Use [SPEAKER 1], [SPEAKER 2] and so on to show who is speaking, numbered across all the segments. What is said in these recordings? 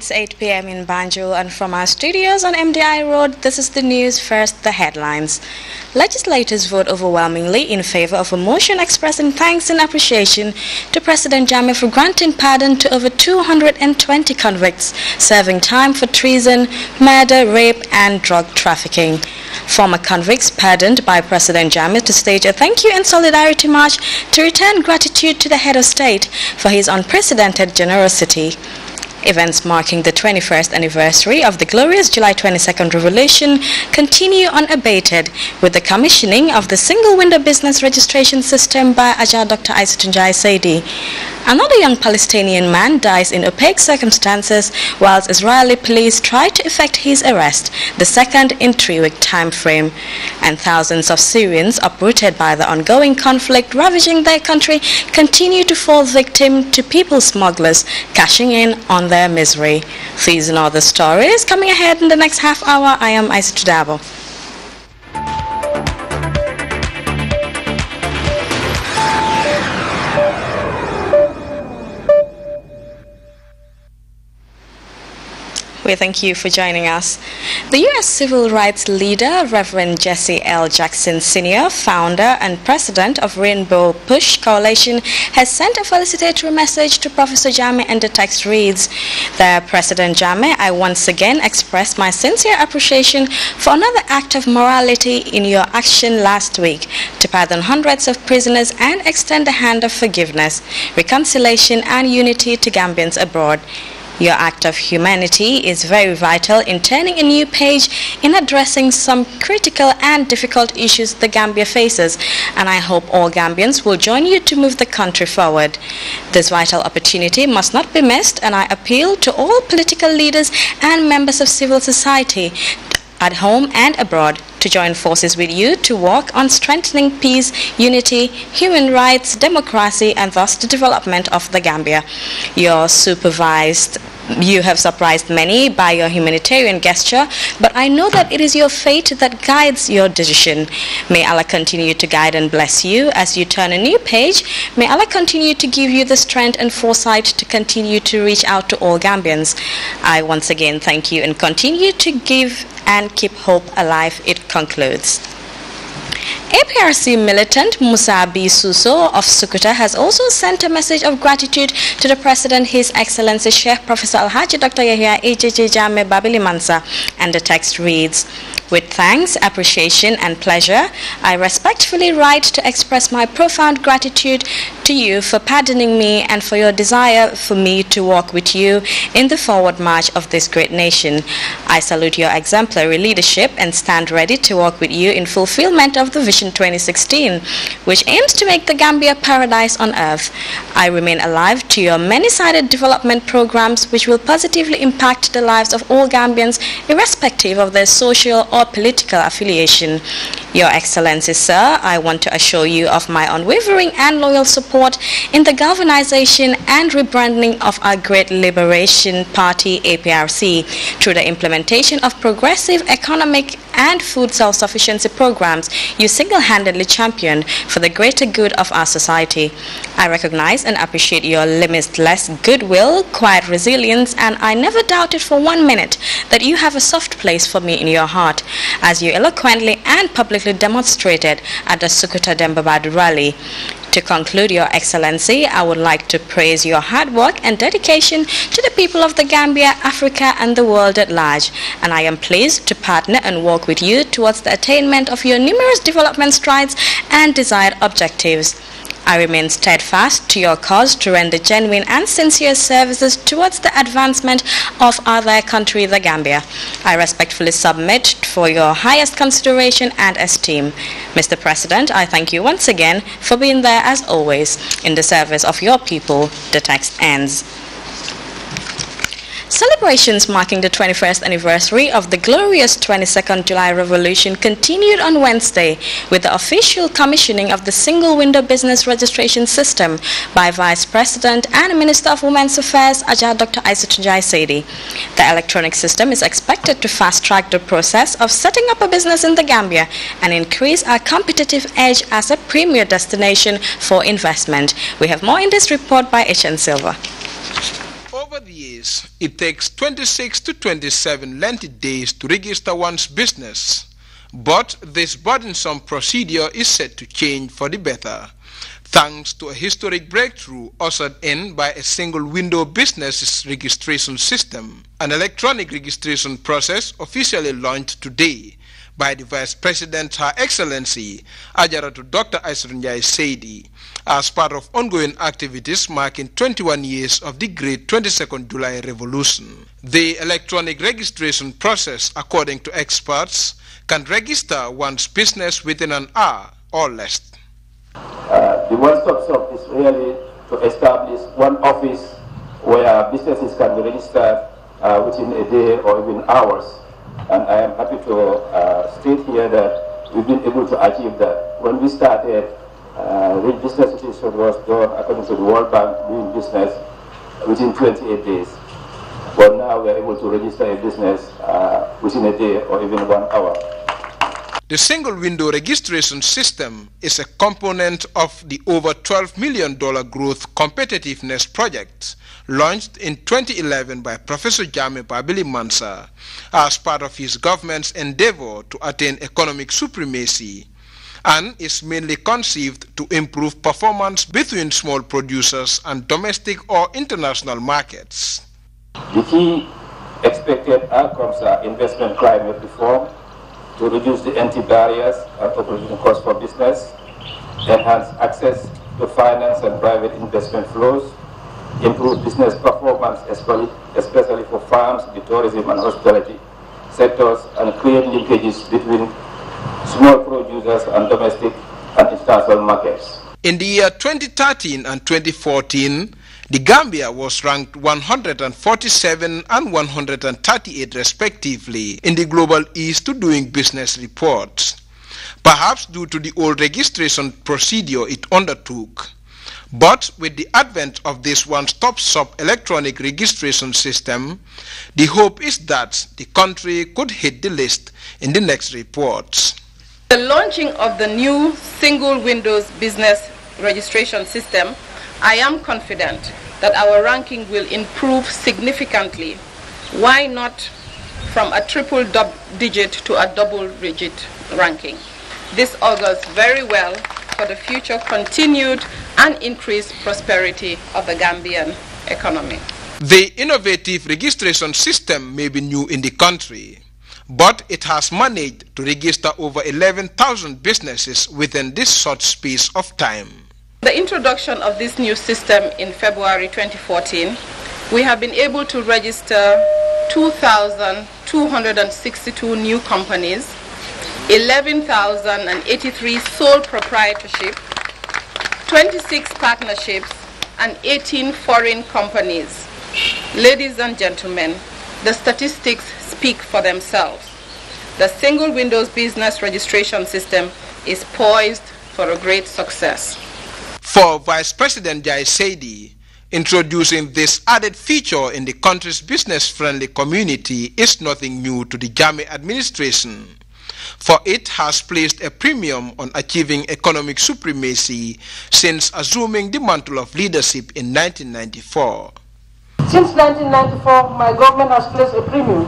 [SPEAKER 1] It's 8 p.m. in Banjul, and from our studios on MDI Road, this is the news. First, the headlines. Legislators vote overwhelmingly in favor of a motion expressing thanks and appreciation to President Jammeh for granting pardon to over 220 convicts serving time for treason, murder, rape, and drug trafficking. Former convicts pardoned by President Jammeh to stage a thank you and solidarity march to return gratitude to the head of state for his unprecedented generosity. Events marking the 21st anniversary of the glorious July 22nd revolution continue unabated with the commissioning of the single-window business registration system by Ajah Dr. Isatunjai Saidi. Another young Palestinian man dies in opaque circumstances whilst Israeli police try to effect his arrest, the second in 3-week time frame. And thousands of Syrians uprooted by the ongoing conflict ravaging their country continue to fall victim to people smugglers cashing in on their misery. These and other stories coming ahead in the next half hour. I am Isatu Dabo. We thank you for joining us. The U.S. civil rights leader, Reverend Jesse L. Jackson Sr., founder and president of Rainbow Push Coalition, has sent a felicitatory message to Professor Jammeh, and the text reads, "There, President Jammeh, I once again express my sincere appreciation for another act of morality in your action last week to pardon hundreds of prisoners and extend a hand of forgiveness, reconciliation, and unity to Gambians abroad. Your act of humanity is very vital in turning a new page in addressing some critical and difficult issues the Gambia faces, and I hope all Gambians will join you to move the country forward. This vital opportunity must not be missed, and I appeal to all political leaders and members of civil society at home and abroad to join forces with you to work on strengthening peace, unity, human rights, democracy, and thus the development of the Gambia. You have surprised many by your humanitarian gesture, but I know that it is your fate that guides your decision. May Allah continue to guide and bless you as you turn a new page. May Allah continue to give you the strength and foresight to continue to reach out to all Gambians. I once again thank you and continue to give and keep hope alive," it concludes. APRC militant Musa B. Suso of Sukuta has also sent a message of gratitude to the President, His Excellency Sheikh Professor Alhaji Dr. Yahya Ejjeje Jammeh Babili Mansa, and the text reads, "With thanks, appreciation, and pleasure, I respectfully write to express my profound gratitude to you for pardoning me and for your desire for me to walk with you in the forward march of this great nation. I salute your exemplary leadership and stand ready to work with you in fulfillment of the Vision 2016, which aims to make the Gambia paradise on earth. I remain alive to your many-sided development programs which will positively impact the lives of all Gambians irrespective of their social or political affiliation. Your Excellency, sir, I want to assure you of my unwavering and loyal support in the galvanization and rebranding of our great Liberation Party, APRC, through the implementation of progressive economic and food self-sufficiency programs you single-handedly championed for the greater good of our society. I recognize and appreciate your limitless goodwill, quiet resilience, and I never doubted for 1 minute that you have a soft place for me in your heart, as you eloquently and publicly demonstrated at the Sukuta Dembabad rally. To conclude, Your Excellency, I would like to praise your hard work and dedication to the people of the Gambia, Africa, and the world at large, and I am pleased to partner and work with you towards the attainment of your numerous development strides and desired objectives. I remain steadfast to your cause to render genuine and sincere services towards the advancement of our country, the Gambia. I respectfully submit for your highest consideration and esteem. Mr. President, I thank you once again for being there as always in the service of your people." The text ends. Celebrations marking the 21st anniversary of the glorious 22nd July Revolution continued on Wednesday with the official commissioning of the single-window business registration system by Vice President and Minister of Women's Affairs, Ajah Dr. Isatunjai Saidi. The electronic system is expected to fast-track the process of setting up a business in the Gambia and increase our competitive edge as a premier destination for investment. We have more in this report by H.N. Silva.
[SPEAKER 2] Over Over the years, it takes 26 to 27 lengthy days to register one's business. But this burdensome procedure is set to change for the better, thanks to a historic breakthrough ushered in by a single-window business registration system, an electronic registration process officially launched today by the Vice President, Her Excellency Ajaratu Dr. Aïssatou Njie Seydi, as part of ongoing activities marking 21 years of the great 22nd July Revolution. The electronic registration process, according to experts, can register one's business within an hour or less.
[SPEAKER 3] The one-stop shop is really to establish one office where businesses can be registered within a day or even hours. And I am happy to state here that we've been able to achieve that. When we started, business registration was done according to the World Bank doing business within 28 days. But now we are able to register a business within a day or even 1 hour.
[SPEAKER 2] The single-window registration system is a component of the over $12 million growth competitiveness project launched in 2011 by Professor Jammeh Babili Mansa as part of his government's endeavor to attain economic supremacy, and is mainly conceived to improve performance between small producers and domestic or international markets.
[SPEAKER 3] The key expected outcomes are investment climate reform, to reduce the entry barriers and operating costs for business, enhance access to finance and private investment flows, improve business performance, especially for farms, the tourism and hospitality sectors, and create linkages between small producers and domestic and international markets.
[SPEAKER 2] In the year 2013 and 2014, the Gambia was ranked 147 and 138 respectively in the Global Ease to Doing Business reports, perhaps due to the old registration procedure it undertook. But with the advent of this one-stop shop electronic registration system, the hope is that the country could hit the list in the next reports.
[SPEAKER 4] The launching of the new single windows business registration system, I am confident that our ranking will improve significantly. Why not from a triple digit to a double digit ranking? This augurs very well for the future continued and increased prosperity of the Gambian economy.
[SPEAKER 2] The innovative registration system may be new in the country, but it has managed to register over 11,000 businesses within this short space of time.
[SPEAKER 4] The introduction of this new system in February 2014, we have been able to register 2,262 new companies, 11,083 sole proprietorship, 26 partnerships, and 18 foreign companies. Ladies and gentlemen, the statistics speak for themselves. The single windows business registration system is poised for a great success.
[SPEAKER 2] For Vice President Njie Seydi, introducing this added feature in the country's business-friendly community is nothing new to the Jammeh administration, for it has placed a premium on achieving economic supremacy since assuming the mantle of leadership in 1994.
[SPEAKER 5] Since 1994, my government has placed a premium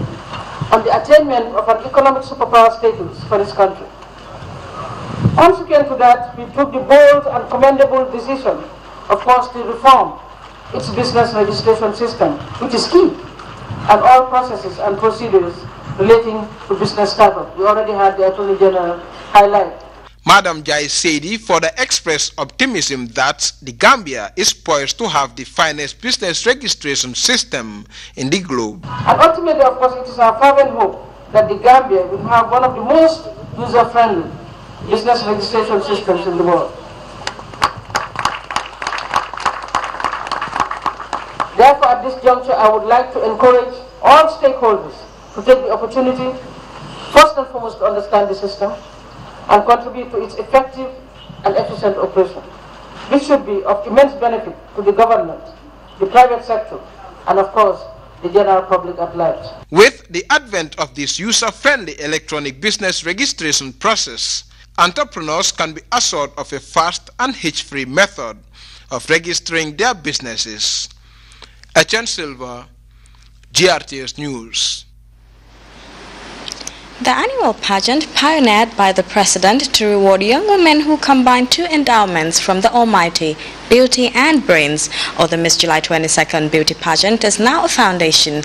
[SPEAKER 5] on the attainment of an economic superpower status for this country. Consequent to that, we took the bold and commendable decision, of course, to reform its business registration system, which is key, and all processes and procedures relating to business startup. We already had the Attorney General highlight.
[SPEAKER 2] Madam Njie Seydi further expressed optimism that the Gambia is poised to have the finest business registration system in the globe.
[SPEAKER 5] And ultimately, of course, it is our fervent hope that the Gambia will have one of the most user-friendly business registration systems in the world. Therefore, at this juncture, I would like to encourage all stakeholders to take the opportunity, first and foremost, to understand the system and contribute to its effective and efficient operation. This should be of immense benefit to the government, the private sector, and of course, the general public at large.
[SPEAKER 2] With the advent of this user-friendly electronic business registration process, entrepreneurs can be assured of a fast and hitch-free method of registering their businesses. Achan Silva, GRTS News.
[SPEAKER 1] The annual pageant, pioneered by the President to reward young women who combine two endowments from the Almighty, beauty and brains, or the Miss July 22nd Beauty Pageant, is now a foundation.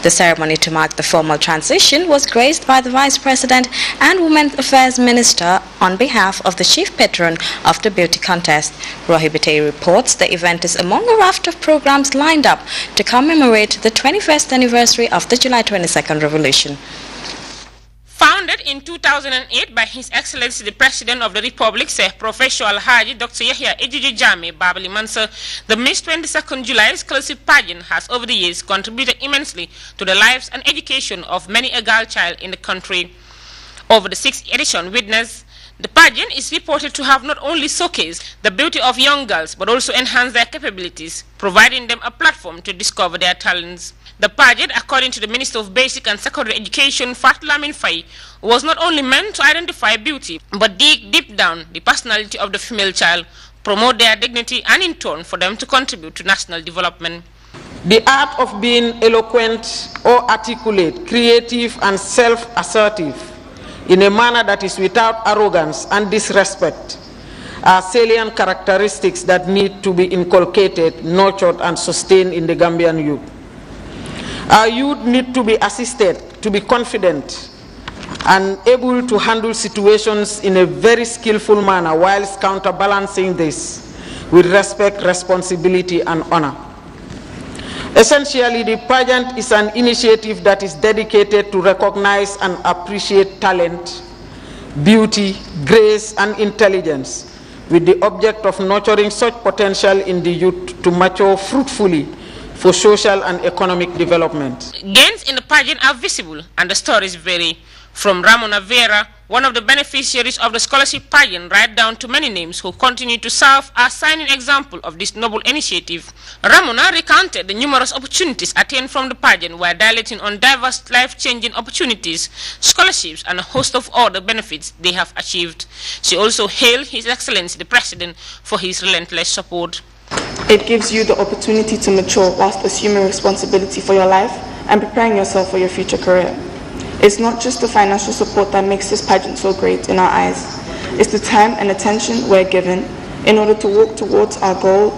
[SPEAKER 1] The ceremony to mark the formal transition was graced by the Vice President and Women's Affairs Minister on behalf of the Chief Patron of the beauty contest. Rohi Bitey reports the event is among a raft of programs lined up to commemorate the 21st anniversary of the July 22nd Revolution.
[SPEAKER 6] Founded in 2008 by His Excellency the President of the Republic, Sir Professor Alhaji Dr. Yahya Ejiji Jammeh Babali Mansur, the Miss 22nd July scholarship pageant has over the years contributed immensely to the lives and education of many a girl child in the country. Over the 6th edition witnessed, the pageant is reported to have not only showcased the beauty of young girls but also enhanced their capabilities, providing them a platform to discover their talents. The pageant, according to the Minister of Basic and Secondary Education, Fatou Lamin Faye, was not only meant to identify beauty, but dig deep down the personality of the female child, promote their dignity, and in turn for them to contribute to national development.
[SPEAKER 7] The art of being eloquent or articulate, creative and self-assertive in a manner that is without arrogance and disrespect are salient characteristics that need to be inculcated, nurtured and sustained in the Gambian youth. Our youth need to be assisted to be confident and able to handle situations in a very skillful manner whilst counterbalancing this with respect, responsibility and honor. Essentially, the pageant is an initiative that is dedicated to recognize and appreciate talent, beauty, grace and intelligence with the object of nurturing such potential in the youth to mature fruitfully for social and economic development.
[SPEAKER 6] Gains in the pageant are visible and the stories vary. From Ramona Vera, one of the beneficiaries of the scholarship pageant, right down to many names who continue to serve as shining example of this noble initiative. Ramona recounted the numerous opportunities attained from the pageant while dilating on diverse life-changing opportunities, scholarships and a host of other benefits they have achieved. She also hailed His Excellency the President for his relentless support.
[SPEAKER 8] It gives you the opportunity to mature whilst assuming responsibility for your life and preparing yourself for your future career. It's not just the financial support that makes this pageant so great in our eyes. It's the time and attention we're given in order to walk towards our goal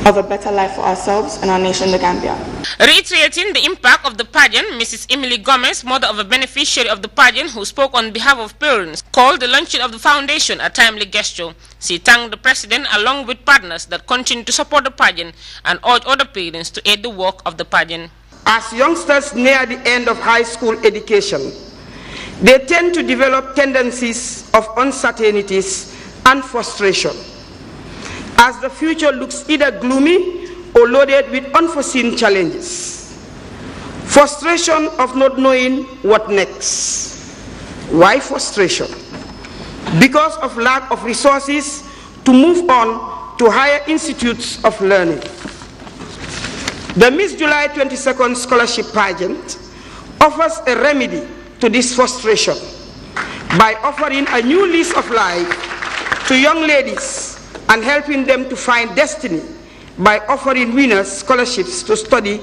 [SPEAKER 8] of a better life for ourselves and our nation, the Gambia.
[SPEAKER 6] Reiterating the impact of the pageant, Mrs. Emily Gomez, mother of a beneficiary of the pageant who spoke on behalf of parents, called the launching of the foundation a timely gesture. She thanked the President along with partners that continue to support the pageant and urged other parents to aid the work of the pageant.
[SPEAKER 9] As youngsters near the end of high school education, they tend to develop tendencies of uncertainties and frustration, as the future looks either gloomy or loaded with unforeseen challenges. Frustration of not knowing what next. Why frustration? Because of lack of resources to move on to higher institutes of learning. The Miss July 22nd Scholarship Pageant offers a remedy to this frustration by offering a new lease of life to young ladies and helping them to find destiny by offering winners scholarships to study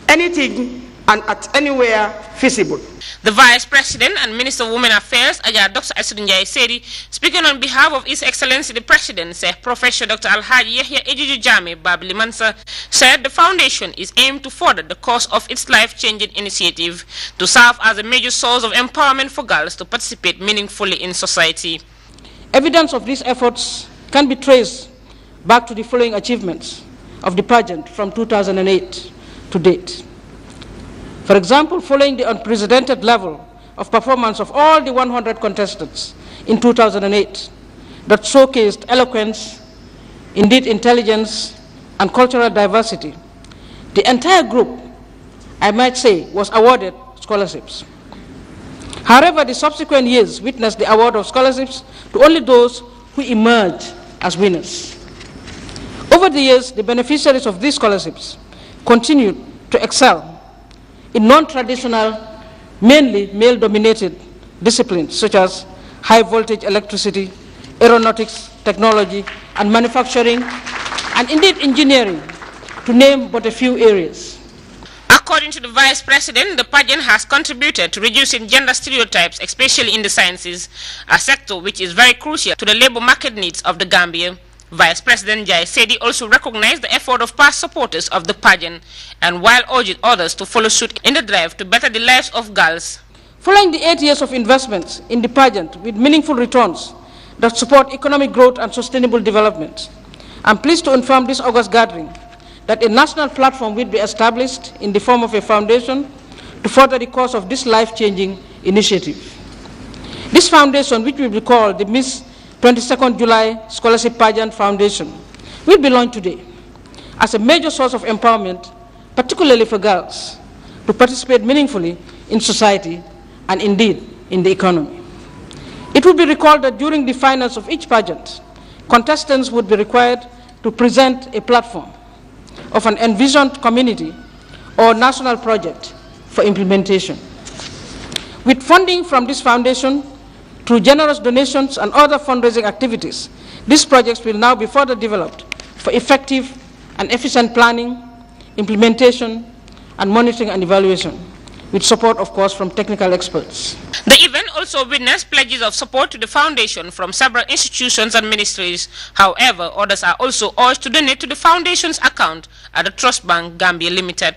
[SPEAKER 9] anything and at anywhere feasible.
[SPEAKER 6] The Vice President and Minister of Women Affairs, Dr. Aissatou Njie Sedi, speaking on behalf of His Excellency the President, Sir Professor Dr. Alhaji Yahya Ejiji Jammeh Babali Mansur, said the foundation is aimed to further the cause of its life-changing initiative to serve as a major source of empowerment for girls to participate meaningfully in society.
[SPEAKER 5] Evidence of these efforts can be traced back to the following achievements of the pageant from 2008 to date. For example, following the unprecedented level of performance of all the 100 contestants in 2008 that showcased eloquence, indeed intelligence, and cultural diversity, the entire group, I might say, was awarded scholarships. However, the subsequent years witnessed the award of scholarships to only those who emerged as winners. Over the years, the beneficiaries of these scholarships continued to excel in non-traditional, mainly male-dominated disciplines such as high-voltage electricity, aeronautics, technology, and manufacturing, and indeed engineering, to name but a few areas.
[SPEAKER 6] According to the Vice President, the pageant has contributed to reducing gender stereotypes, especially in the sciences, a sector which is very crucial to the labor market needs of the Gambia. Vice President Jai Sedi also recognized the effort of past supporters of the pageant, and while urging others to follow suit in the drive to better the lives of girls.
[SPEAKER 5] Following the 8 years of investments in the pageant with meaningful returns that support economic growth and sustainable development, I'm pleased to inform this August gathering that a national platform will be established in the form of a foundation to further the cause of this life-changing initiative. This foundation, which will be called the Miss 22nd July Scholarship Pageant Foundation, will be launched today as a major source of empowerment, particularly for girls, to participate meaningfully in society and indeed in the economy. It will be recalled that during the finals of each pageant, contestants would be required to present a platform of an envisioned community or national project for implementation. With funding from this foundation, through generous donations and other fundraising activities, these projects will now be further developed for effective and efficient planning, implementation, and monitoring and evaluation, with support, of course, from technical experts.
[SPEAKER 6] The event also witnessed pledges of support to the foundation from several institutions and ministries. However, others are also urged to donate to the foundation's account at the Trust Bank Gambia Limited.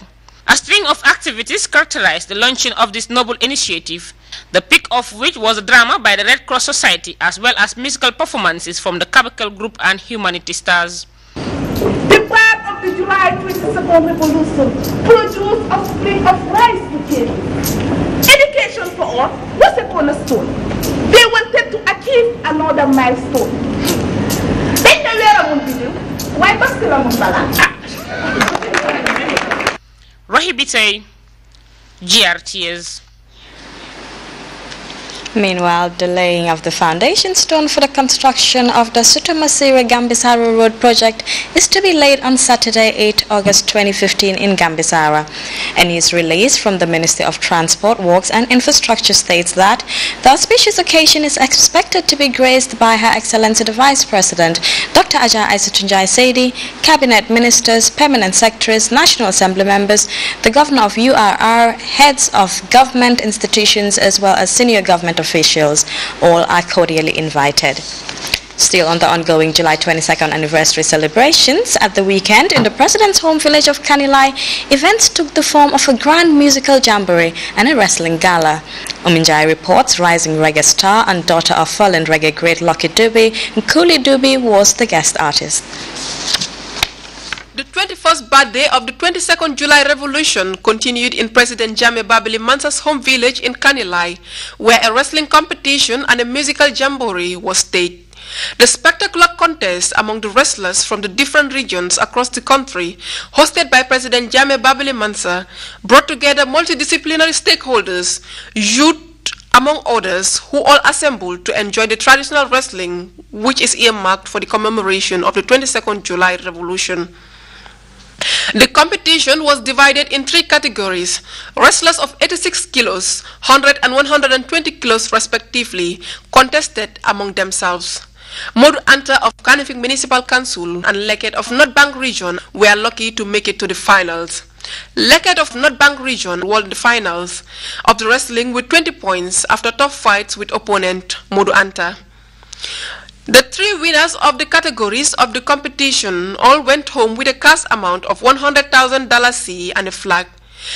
[SPEAKER 6] A string of activities characterized the launching of this noble initiative, the peak of which was a drama by the Red Cross Society as well as musical performances from the Kabakal Group and Humanity Stars.
[SPEAKER 10] The part of the July 22nd revolution produced a spring of rice became. Education for all was a cornerstone. They wanted to achieve another milestone. Then the Vera Mundidu, why Bastila Mumbala?
[SPEAKER 6] Rahibite, GRTS.
[SPEAKER 1] Meanwhile, the laying of the foundation stone for the construction of the Sutomasira-Gambisara Road project is to be laid on Saturday, 8 August 2015 in Gambisara. A news release from the Ministry of Transport, Works and Infrastructure states that the auspicious occasion is expected to be graced by Her Excellency the Vice President, Dr. Ajah Aissatou Sedi, Cabinet Ministers, Permanent Secretaries, National Assembly members, the Governor of URR, heads of government institutions as well as senior government officials. All are cordially invited. Still on the ongoing July 22nd anniversary celebrations, at the weekend in the President's home village of Kanilai, events took the form of a grand musical jamboree and a wrestling gala. Uminjai reports rising reggae star and daughter of fallen reggae great Lucky Dube, Nkuli Dube, was the guest artist.
[SPEAKER 11] The 21st birthday of the 22nd July Revolution continued in President Jammeh Babili Mansa's home village in Kanilai, where a wrestling competition and a musical jamboree was staged. The spectacular contest among the wrestlers from the different regions across the country, hosted by President Jammeh Babili Mansa, brought together multidisciplinary stakeholders, youth, among others, who all assembled to enjoy the traditional wrestling, which is earmarked for the commemoration of the 22nd July Revolution. The competition was divided in 3 categories. Wrestlers of 86 kilos, 100 and 120 kilos respectively contested among themselves. Modu Anta of Kanifing Municipal Council and Leket of North Bank Region were lucky to make it to the finals. Leket of North Bank Region won the finals of the wrestling with 20 points after tough fights with opponent Modu Anta. The 3 winners of the categories of the competition all went home with a cash amount of $100,000 and a flag.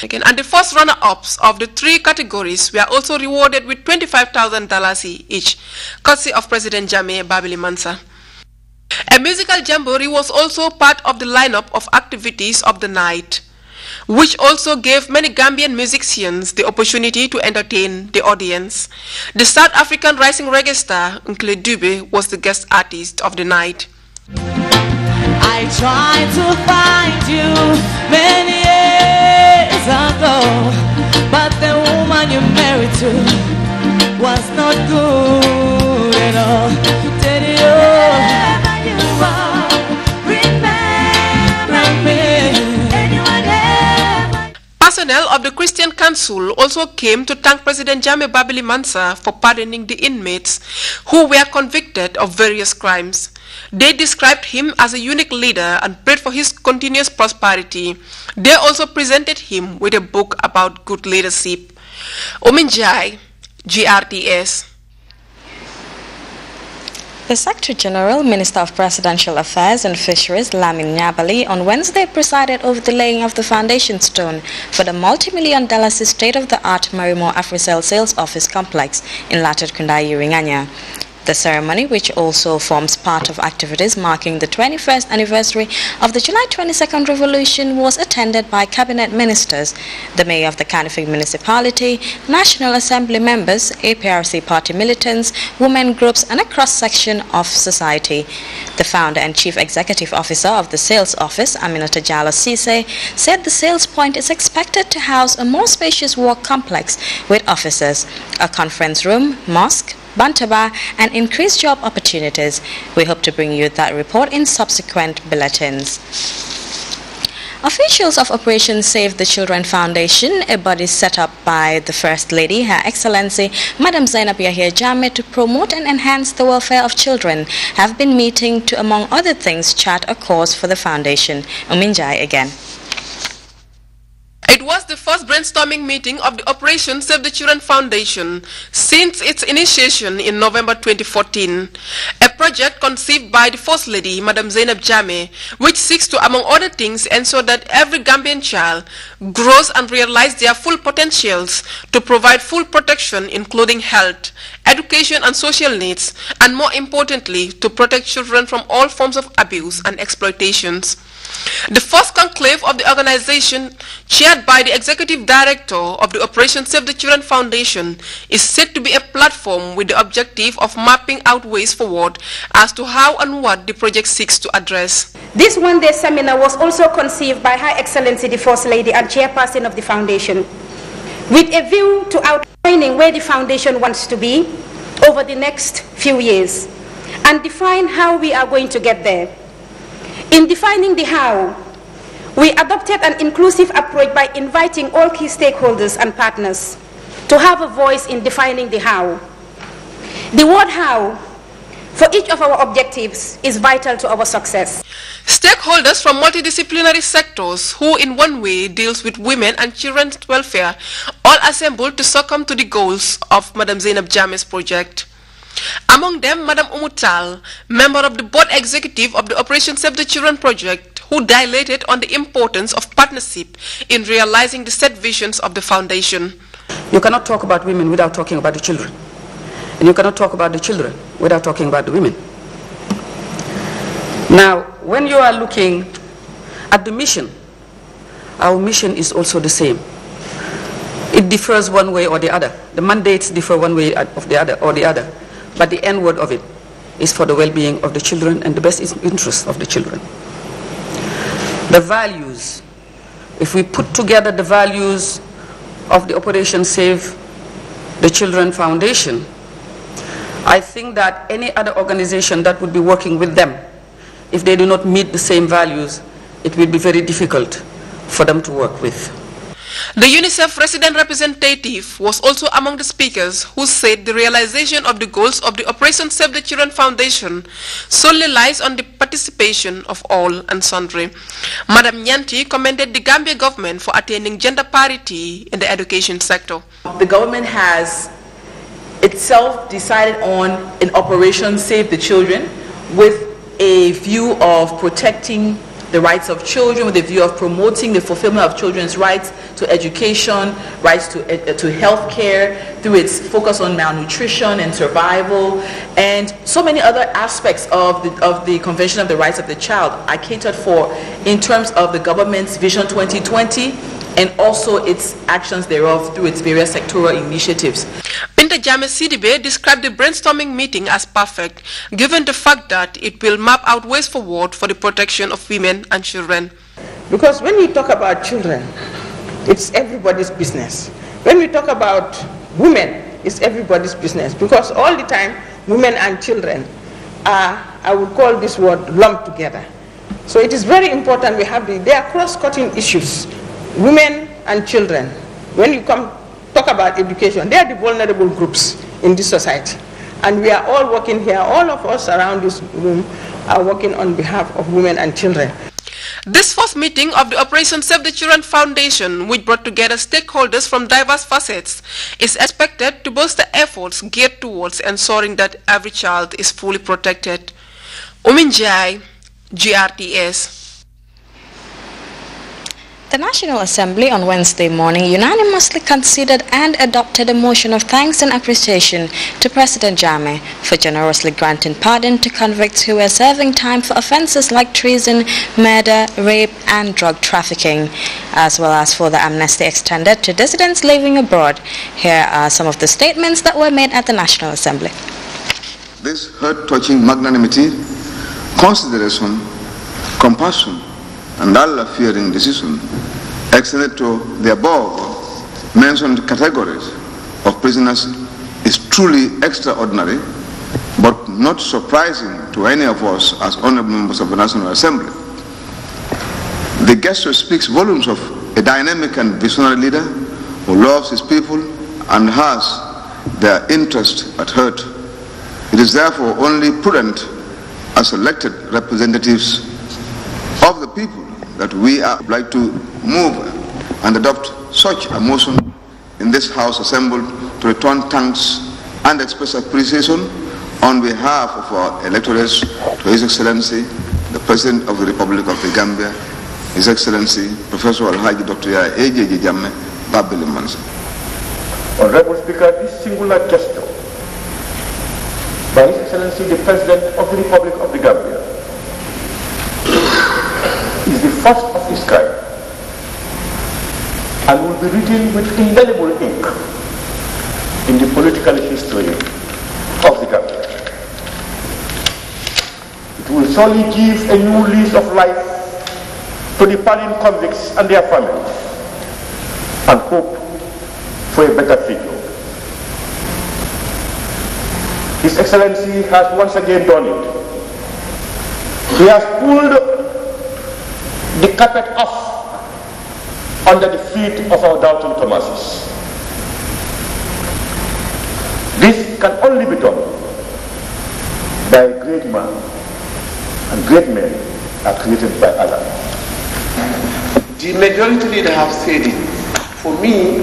[SPEAKER 11] And the first runner-ups of the 3 categories were also rewarded with $25,000 each, courtesy of President Jammeh Babili Mansa. A musical jamboree was also part of the lineup of activities of the night, which also gave many Gambian musicians the opportunity to entertain the audience. The South African rising reggae star, Nkuli Dube, was the guest artist of the night.
[SPEAKER 12] I tried to find you many years ago, but the woman you married to was not good at all. Did you? Wherever you are, remember me.
[SPEAKER 11] Personnel of the Christian Council also came to thank President Jammeh Babili Mansa for pardoning the inmates who were convicted of various crimes. They described him as a unique leader and prayed for his continuous prosperity. They also presented him with a book about good leadership. Ominjai, GRTS.
[SPEAKER 1] The Secretary General, Minister of Presidential Affairs and Fisheries, Lamin Nyabali, on Wednesday presided over the laying of the foundation stone for the multi-million-dollar state-of-the-art Marimo Africell sales office complex in Latat Kundai, Uringanya. The ceremony, which also forms part of activities marking the 21st anniversary of the July 22nd revolution, was attended by cabinet ministers, the mayor of the Kanifing municipality, National Assembly members, APRC party militants, women groups, and a cross-section of society. The founder and chief executive officer of the sales office, Aminata Jallow Cisse, said the sales point is expected to house a more spacious work complex with offices, a conference room, mosque, Bantaba, and increased job opportunities. We hope to bring you that report in subsequent bulletins. Officials of Operation Save the Children Foundation, a body set up by the First Lady, Her Excellency Madam Zainab Yahya Jammeh, to promote and enhance the welfare of children, have been meeting to, among other things, chart a course for the foundation. Ominjai again.
[SPEAKER 11] It was the first brainstorming meeting of the Operation Save the Children Foundation since its initiation in November 2014, a project conceived by the First Lady, Madam Zainab Jammeh, which seeks to, among other things, ensure that every Gambian child grows and realizes their full potentials to provide full protection, including health, education and social needs, and more importantly, to protect children from all forms of abuse and exploitations. The first conclave of the organization, chaired by the Executive Director of the Operation Save the Children Foundation, is said to be a platform with the objective of mapping out ways forward as to how and what the project seeks to address.
[SPEAKER 13] This one-day seminar was also conceived by Her Excellency the First Lady and Chairperson of the Foundation, with a view to outlining where the Foundation wants to be over the next few years and define how we are going to get there. In defining the how, we adopted an inclusive approach by inviting all key stakeholders and partners to have a voice in defining the how. The word how for each of our objectives is vital to our success.
[SPEAKER 11] Stakeholders from multidisciplinary sectors who in one way deals with women and children's welfare all assembled to succumb to the goals of Madam Zainab Jammeh's project. Among them, Madam Umutal, member of the board executive of the Operation Save the Children project, who dilated on the importance of partnership in realizing the set visions of the foundation.
[SPEAKER 14] You cannot talk about women without talking about the children. And you cannot talk about the children without talking about the women. Now, when you are looking at the mission, our mission is also the same. It differs one way or the other. The mandates differ one way or the other. But the end word of it is for the well-being of the children and the best interest of the children. The values, if we put together the values of the Operation Save the Children Foundation, I think that any other organization that would be working with them, if they do not meet the same values, it will be very difficult for them to work with.
[SPEAKER 11] The UNICEF resident representative was also among the speakers who said the realization of the goals of the Operation Save the Children Foundation solely lies on the participation of all and sundry. Madam Nyanti commended the Gambia government for attaining gender parity in the education sector.
[SPEAKER 15] The government has itself decided on an Operation Save the Children with a view of protecting the rights of children, with a view of promoting the fulfillment of children's rights to education, rights to health care, through its focus on malnutrition and survival, and so many other aspects of the Convention of the Rights of the Child are catered for in terms of the government's Vision 2020 and also its actions thereof through its various sectoral initiatives.
[SPEAKER 11] Binta Jammeh Sidibe described the brainstorming meeting as perfect, given the fact that it will map out ways forward for the protection of women and children.
[SPEAKER 9] Because when we talk about children, it's everybody's business. When we talk about women, it's everybody's business. Because all the time, women and children are, I would call this word, lumped together. So it is very important we have they are cross-cutting issues. Women and children, when you talk about education, they are the vulnerable groups in this society. And we are all working here, all of us around this room are working on behalf of women and children.
[SPEAKER 11] This first meeting of the Operation Save the Children Foundation, which brought together stakeholders from diverse facets, is expected to boost the efforts geared towards ensuring that every child is fully protected. Umin Jai, GRTS.
[SPEAKER 1] The National Assembly on Wednesday morning unanimously considered and adopted a motion of thanks and appreciation to President Jammeh for generously granting pardon to convicts who were serving time for offences like treason, murder, rape and drug trafficking, as well as for the amnesty extended to dissidents living abroad. Here are some of the statements that were made at the National Assembly.
[SPEAKER 16] This heart-touching magnanimity, consideration, compassion, and Allah-fearing decision extended to the above mentioned categories of prisoners is truly extraordinary, but not surprising to any of us as honorable members of the National Assembly. The gesture speaks volumes of a dynamic and visionary leader who loves his people and has their interest at heart. It is therefore only prudent as elected representatives of the people that we are obliged to move and adopt such a motion in this House assembled to return thanks and express appreciation on behalf of our electors to His Excellency, the President of the Republic of the Gambia, His Excellency, Professor Alhaji Dr. A.J.J. Jammeh Babili Mansa.
[SPEAKER 3] Honorable Speaker, this singular gesture by His Excellency, the President of the Republic of the Gambia, is the first of its kind and will be written with indelible ink in the political history of the Gambia. It will surely give a new lease of life to the pardoned convicts and their families and hope for a better future. His Excellency has once again done it. He has pulled the carpet off under the feet of our doubting Thomases. This can only be done by a great man, and great men are created by Allah.
[SPEAKER 17] The majority leader have said it. For me,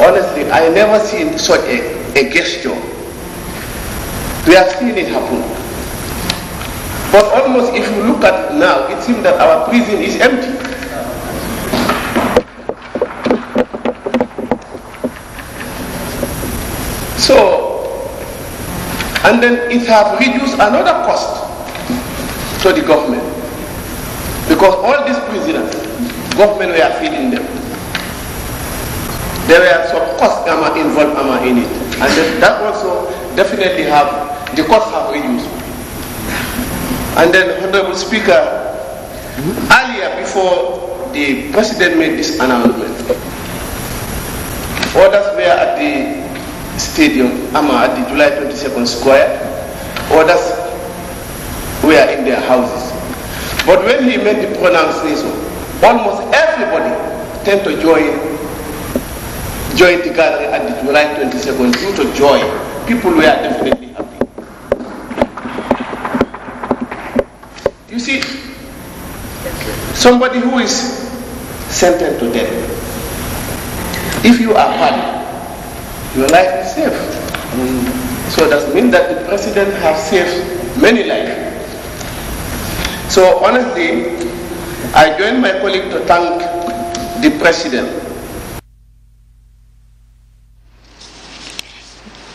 [SPEAKER 17] honestly, I never seen such a gesture. We have seen it happen. But almost if you look at it now, it seems that our prison is empty. So, and then it has reduced another cost to the government. Because all these prisoners, government were feeding them. There were some costs involved in it. And that also definitely the costs have reduced. And then, Honorable Speaker, earlier before the President made this announcement, orders were at the stadium, at the July 22nd Square, orders were in their houses. But when he made the pronunciation, almost everybody tend to join the gathering at the July 22nd due to joy. People were definitely happy. You see, somebody who is sentenced to death, if you are pardoned, your life is safe. So that means that the President has saved many lives. So honestly, I join my colleague to thank the President.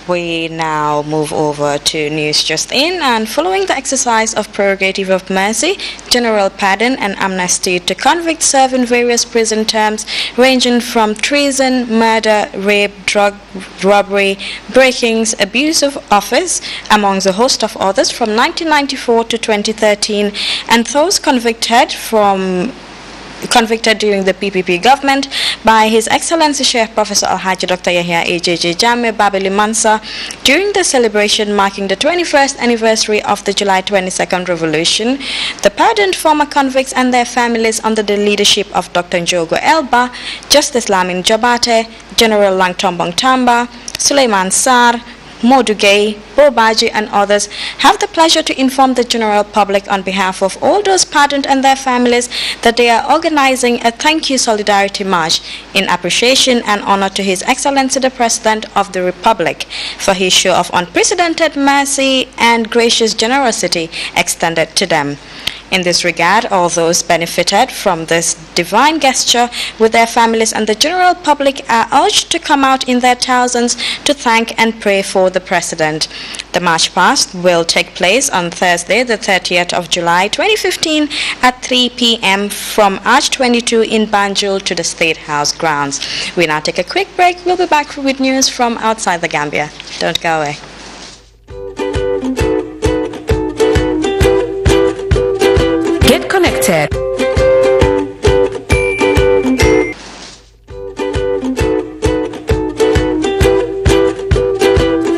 [SPEAKER 1] We now move over to news just in, and following the exercise of prerogative of mercy, general pardon and amnesty to convicts serving various prison terms ranging from treason, murder, rape, drug, robbery, breakings, abuse of office, amongst a host of others from 1994 to 2013, and those convicted from convicted during the PPP government by His Excellency Sheikh Professor Alhaji Dr. Yahya AJJ Jammeh Babili Mansa during the celebration marking the 21st anniversary of the July 22nd revolution. The pardoned former convicts and their families under the leadership of Dr. Njogo Elba, Justice Lamin Jabate, General Langtombong Tamba, Suleiman Sarr, Modu Gay, Bobaji and others have the pleasure to inform the general public on behalf of all those pardoned and their families that they are organizing a thank you solidarity march in appreciation and honor to His Excellency the President of the Republic for his show of unprecedented mercy and gracious generosity extended to them. In this regard, all those benefited from this divine gesture with their families and the general public are urged to come out in their thousands to thank and pray for the President. The march past will take place on Thursday, the 30th of July 2015 at 3 p.m. from Arch 22 in Banjul to the State House grounds. We now take a quick break. We'll be back with news from outside the Gambia. Don't go away.
[SPEAKER 18] Get connected.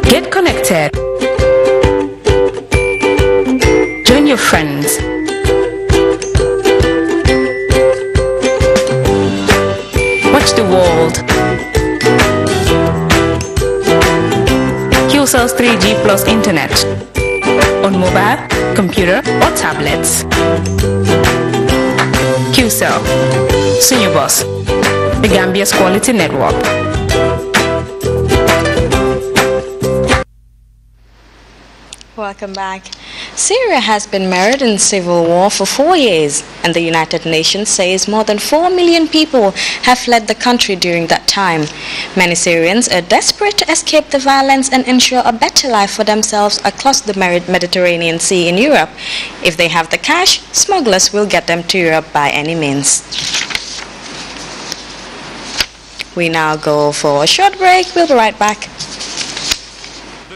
[SPEAKER 18] Get connected. Join your friends. Watch the world. QCell's 3G plus internet on mobile, computer or tablets. QCell, Senior Boss, the Gambia's quality network.
[SPEAKER 1] Welcome back. Syria has been mired in civil war for 4 years, and the United Nations says more than 4 million people have fled the country during that time. Many Syrians are desperate to escape the violence and ensure a better life for themselves across the Mediterranean Sea in Europe. If they have the cash, smugglers will get them to Europe by any means. We now go for a short break. We'll be right back.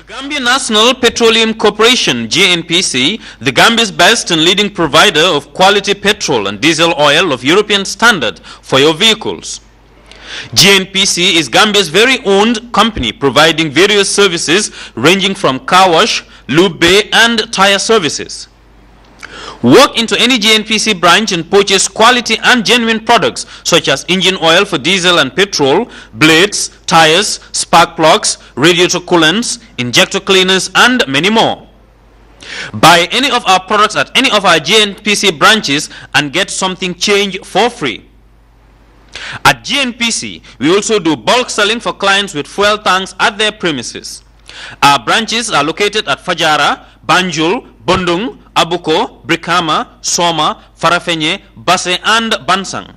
[SPEAKER 19] Gambia National Petroleum Corporation, GNPC, the Gambia's best and leading provider of quality petrol and diesel oil of European standard for your vehicles. GNPC is Gambia's very owned company providing various services ranging from car wash, lube bay and tire services. Walk into any GNPC branch and purchase quality and genuine products such as engine oil for diesel and petrol, blades, tires, spark plugs, radiator coolants, injector cleaners, and many more. Buy any of our products at any of our GNPC branches and get something changed for free. At GNPC, we also do bulk selling for clients with fuel tanks at their premises. Our branches are located at Fajara, Banjul, Bondung, Abuko, Brikama, Soma, Farafenye, Basse and Bansang.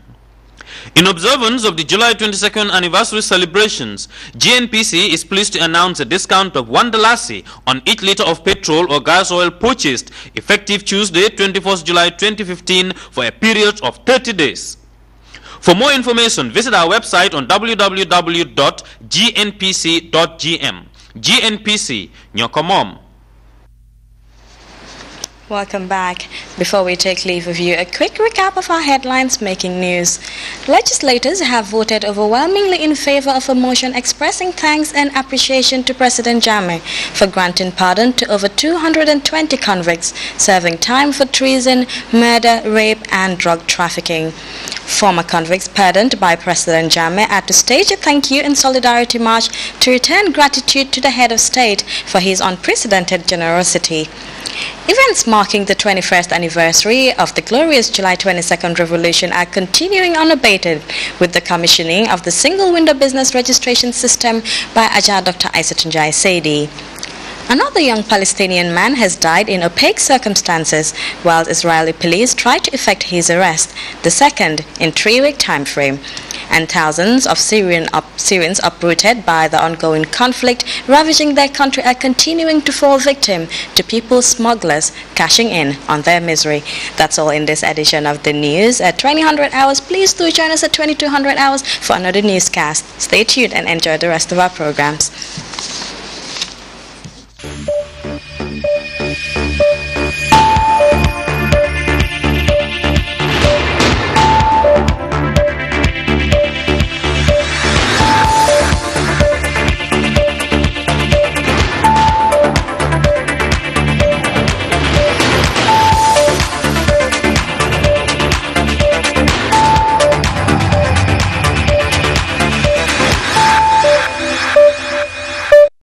[SPEAKER 19] In observance of the July 22nd anniversary celebrations, GNPC is pleased to announce a discount of $1 on each liter of petrol or gas oil purchased effective Tuesday 21st July 2015 for a period of 30 days. For more information, visit our website on www.gnpc.gm. GNPC, Nyokomom.
[SPEAKER 1] Welcome back. Before we take leave of you, a quick recap of our headlines making news. Legislators have voted overwhelmingly in favor of a motion expressing thanks and appreciation to President Jammeh for granting pardon to over 220 convicts serving time for treason, murder, rape and drug trafficking. Former convicts pardoned by President Jammeh are to stage a thank you and solidarity march to return gratitude to the head of state for his unprecedented generosity. Events marking the 21st anniversary of the glorious July 22nd revolution are continuing unabated with the commissioning of the single-window business registration system by Ajah Dr. Aissatou Njie Saidi. Another young Palestinian man has died in opaque circumstances while Israeli police tried to effect his arrest, the second in 3-week time frame. And thousands of Syrians uprooted by the ongoing conflict ravaging their country are continuing to fall victim to people's smugglers cashing in on their misery. That's all in this edition of the news at 2000 hours. Please do join us at 2200 hours for another newscast. Stay tuned and enjoy the rest of our programs.